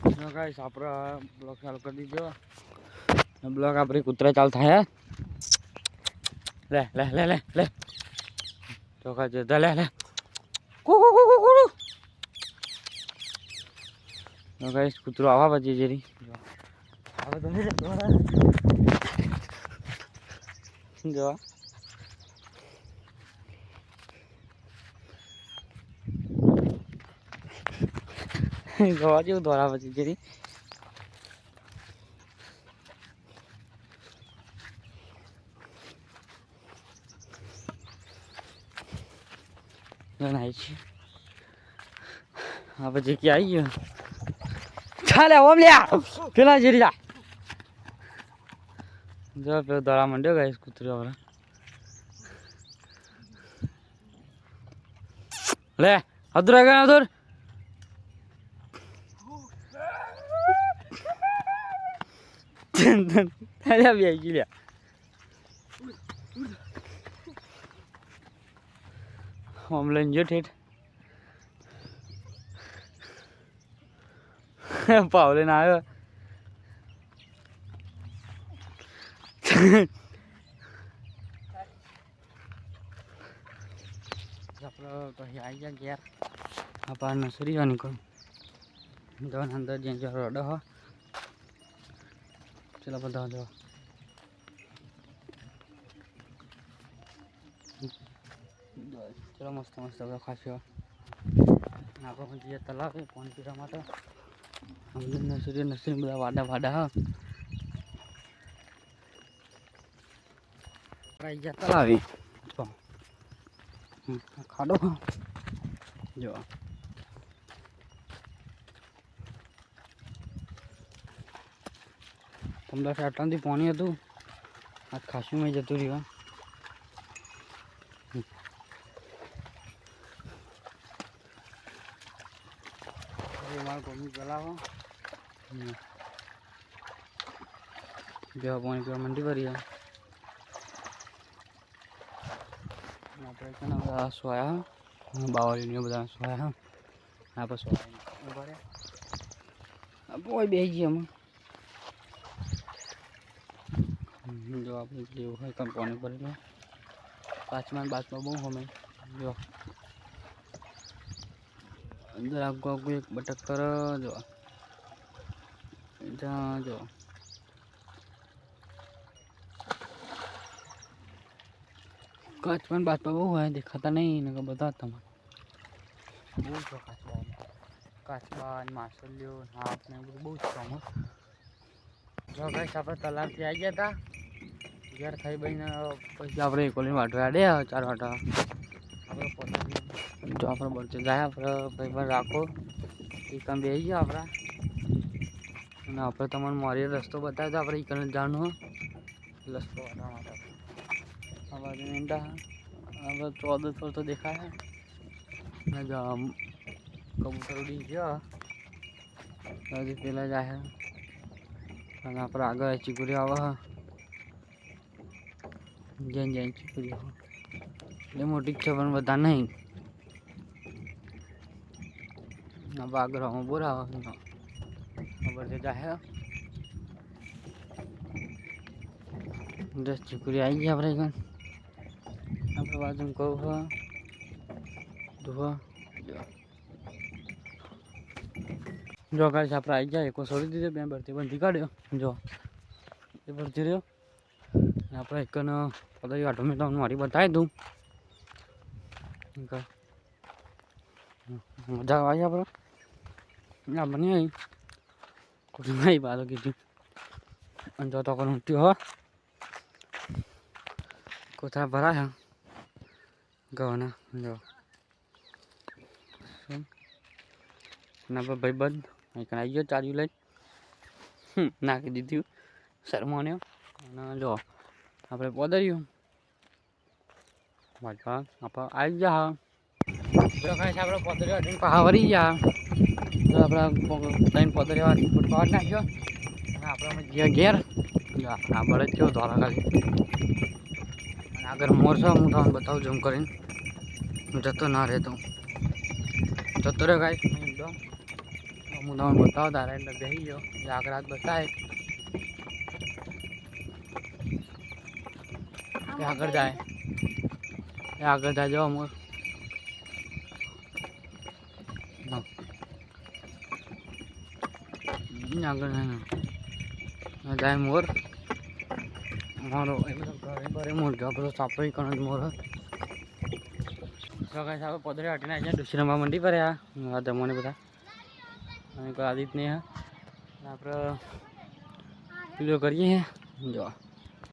No guys, આપણે blog ચાલુ કરી દીધો. બ્લોગ આપણે કૂતરા ચાલુ થાય. લે લે લે લે લે. તો કાજે લે લે. કુ કુ કુ કુ. No guys, કૂતરો આવા પછી જેરી. હવે તો નહીં જતો. જો. જોવા જેવું દોરા પછી જેરી. નાઈસ. આ પછી કે આવી ગયો. ચાલે ઓમ લ્યા. પેલા જેરી જા. જો પેલો દોરા મંડ્યો ગાઈસ કૂતરો હવે. લે અધર ગયા અધર. અરે આવી ગઈ લ્યા. ઓમ લઈને જો ઠેઠ. પાવલે ના આવ્યો. આપણે પછી આવી ગયા ઘેર. આ પાર નસરી નીકળ જવાન અંદર જ્યાં જ્યાં રડો હો. ચલો બધા જો ચલો મસ્ત મસ્ત બધા ખાસ્યો. આપણે જઈએ તલાવે પાણી પીવા માટે. અંદર નસરી બધા વાડા વાડા હા. આવી ગયા તલાવી ખાડો જો. તમને આટલાથી પાણી હતું. આ ખાસું મેં જતું રહ્યું. મારું ગમી ચલાવો જેવા પાણી પીવા મંડી ભરી. આપણે બધા સોયા બાવળીને બધા સોયા. આપણે સોયા બોય બે જઈએ અમે. જો આપણે જેવું હોય કંઈ પાણી ભરેલું. બાજમાં બહુ અમે જો અંદર આગું આગું એક બટક કર જો જ્યાં જો. કાચમાં બાજમાં બહુ હોય દેખાતા નહીં ને બધા તમારે બહુ છો કાચબા. કાચબા માછલીઓ હાથ ને બધું બહુ જ કામ. જો ગાઈસ આપણે તલાવથી આવી ગયા હતા. ઘેર ખાઈ બહીને પછી આપણે કોલી વાટવા આડ્યા 4 વાટા. આપણે જો આપણે બળતે જાય આપણે ભાઈ પણ રાખો એ કામ બેસી ગયા આપણા. અને આપણે તમને મારી રસ્તો બતાવ્યો તો આપણે એ કને જવાનું રસ્તો વાટવા માટે. આ બાજુ ઈંડા હવે 14 તો દેખાય. ને જો કબૂતર ઉડી ગયા હજી પેલા જાય. અને આપણે આગળ ચીકુરી આવે. જ્યાં જ્યાં ચીકુરી એ મોટી છે પણ બધા નહીં. આગળ બોરા ખબર છે જાય. 10 ચીકુરી આવી ગયા આપણે. આપણે બાજુ કહું ધોવા જો ગાઈસ આપણે આવી ગયા. એકો છોડી દીધો. બે ભરતી બંધી કાઢ્યો જો એ ભરતી રહ્યો. આપણે એકને પદારી વાટો મેં તમને મારી બતાવી દઉં. મજા આવી આપણે આ બની આવી કોઈ નહીં બાલો કીધું. અને જો તો કોઈ ઊંટ્યું હો કોથળા ભરાયા ઘઉંના જો. ના ભાઈ બંધ અહીં આવી ગયો ચાર્યું લઈ નાખી દીધું શરમાને. અને જો આપણે પધાર્યું વાટવા આપણે આવી ગયા. જો ખાઈ આપણે પધાર્યો પહા વળી ગયા. જો આપણે 3 પધાર્યા ફૂટ પાડ નાખ્યો. અને આપણે ગયા ઘેર. આ બળદ કેવો ધોરા ખાલી. અને આગળ મોર છે હું તમને બતાવું ઝૂમ કરીને. જતો ના રહેતો જતો રહ્યો ગાઈસ. એકદમ હું તમને બતાવો તારે એટલે બેસી ગયો આગળ હાથ બતાવે આગળ જાય જો મોર આગળ જાય મોર મારો ઘરે મોર બધો સાપડો કણ મોર કાંઈ સાહેબ પદરે હટીને અહીંયા દુસરામાં મંડી પર આ જમવાની બધા અને કોઈ આદિત નહીં હા આપણે પેલું કરીએ જો